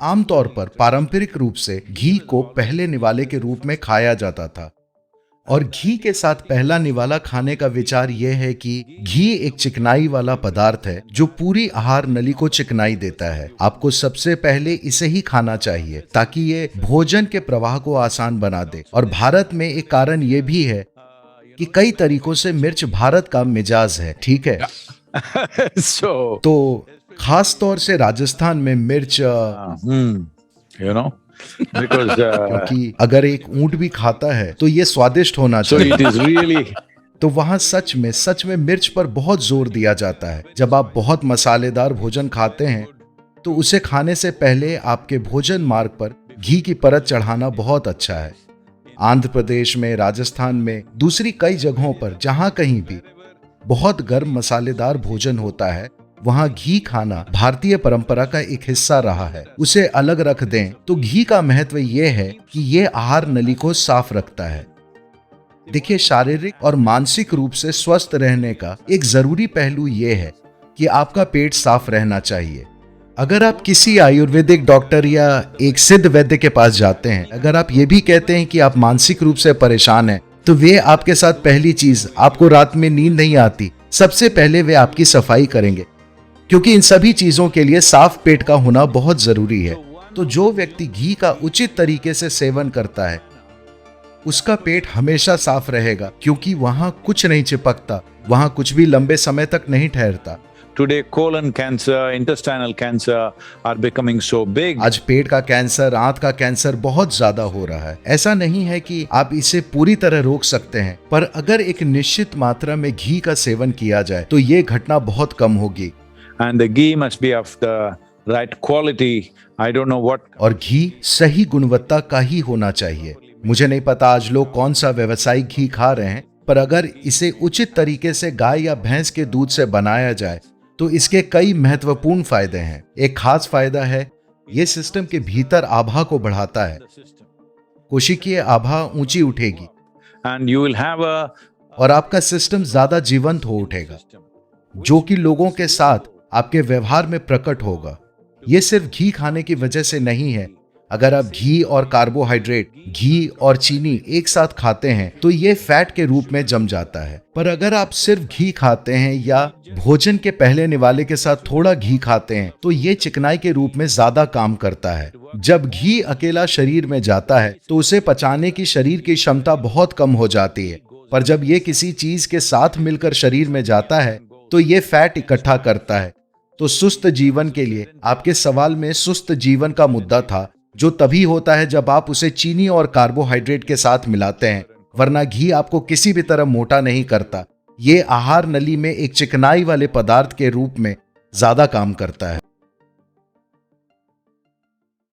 आमतौर पर पारंपरिक रूप से घी को पहले निवाले के रूप में खाया जाता था और घी के साथ पहला निवाला खाने का विचार यह है कि घी एक चिकनाई वाला पदार्थ है जो पूरी आहार नली को चिकनाई देता है। आपको सबसे पहले इसे ही खाना चाहिए ताकि ये भोजन के प्रवाह को आसान बना दे। और भारत में एक कारण ये भी है कि कई तरीकों से मिर्च भारत का मिजाज है, ठीक है। तो खास तौर से राजस्थान में मिर्च क्योंकि अगर एक ऊंट भी खाता है तो ये स्वादिष्ट होना चाहिए। तो वहाँ सच में मिर्च पर बहुत जोर दिया जाता है। जब आप बहुत मसालेदार भोजन खाते हैं तो उसे खाने से पहले आपके भोजन मार्ग पर घी की परत चढ़ाना बहुत अच्छा है। आंध्र प्रदेश में, राजस्थान में, दूसरी कई जगहों पर जहाँ कहीं भी बहुत गर्म मसालेदार भोजन होता है वहां घी खाना भारतीय परंपरा का एक हिस्सा रहा है। उसे अलग रख दें तो घी का महत्व यह है कि यह आहार नली को साफ रखता है। देखिए, शारीरिक और मानसिक रूप से स्वस्थ रहने का एक जरूरी पहलू यह है कि आपका पेट साफ रहना चाहिए। अगर आप किसी आयुर्वेदिक डॉक्टर या एक सिद्ध वैद्य के पास जाते हैं, अगर आप ये भी कहते हैं कि आप मानसिक रूप से परेशान हैं, तो वे आपके साथ पहली चीज, आपको रात में नींद नहीं आती, सबसे पहले वे आपकी सफाई करेंगे, क्योंकि इन सभी चीजों के लिए साफ पेट का होना बहुत जरूरी है। तो जो व्यक्ति घी का उचित तरीके से सेवन करता है उसका पेट हमेशा साफ रहेगा, क्योंकि वहां कुछ नहीं चिपकता, वहां कुछ भी लंबे समय तक नहीं ठहरता। Today, colon cancer, intestinal cancer are becoming so big. आज पेट का कैंसर, आंत का कैंसर बहुत ज्यादा हो रहा है। ऐसा नहीं है कि आप इसे पूरी तरह रोक सकते हैं, पर अगर एक निश्चित मात्रा में घी का सेवन किया जाए तो ये घटना बहुत कम होगी। And the ghee must be of the right quality. I don't know what. और घी सही गुणवत्ता का ही होना चाहिए। मुझे नहीं पता आज लोग कौन सा व्यावसायिक घी खा रहे हैं, पर अगर इसे उचित तरीके से गाय या भैंस के दूध से बनाया जाए तो इसके कई महत्वपूर्ण फायदे हैं। एक खास फायदा है, ये सिस्टम के भीतर आभा को बढ़ाता है। कोशिकीय आभा ऊंची उठेगी And you will have a और आपका सिस्टम ज्यादा जीवंत हो उठेगा, जो कि लोगों के साथ आपके व्यवहार में प्रकट होगा। ये सिर्फ घी खाने की वजह से नहीं है। अगर आप घी और कार्बोहाइड्रेट, घी और चीनी एक साथ खाते हैं तो ये फैट के रूप में जम जाता है। पर अगर आप सिर्फ घी खाते हैं या भोजन के पहले निवाले के साथ थोड़ा घी खाते हैं तो ये चिकनाई के रूप में ज्यादा काम करता है। जब घी अकेला शरीर में जाता है तो उसे पचाने की शरीर की क्षमता बहुत कम हो जाती है, पर जब ये किसी चीज के साथ मिलकर शरीर में जाता है तो ये फैट इकट्ठा करता है। तो सुस्त जीवन के लिए, आपके सवाल में सुस्त जीवन का मुद्दा था, जो तभी होता है जब आप उसे चीनी और कार्बोहाइड्रेट के साथ मिलाते हैं, वरना घी आपको किसी भी तरह मोटा नहीं करता। ये आहार नली में एक चिकनाई वाले पदार्थ के रूप में ज्यादा काम करता है।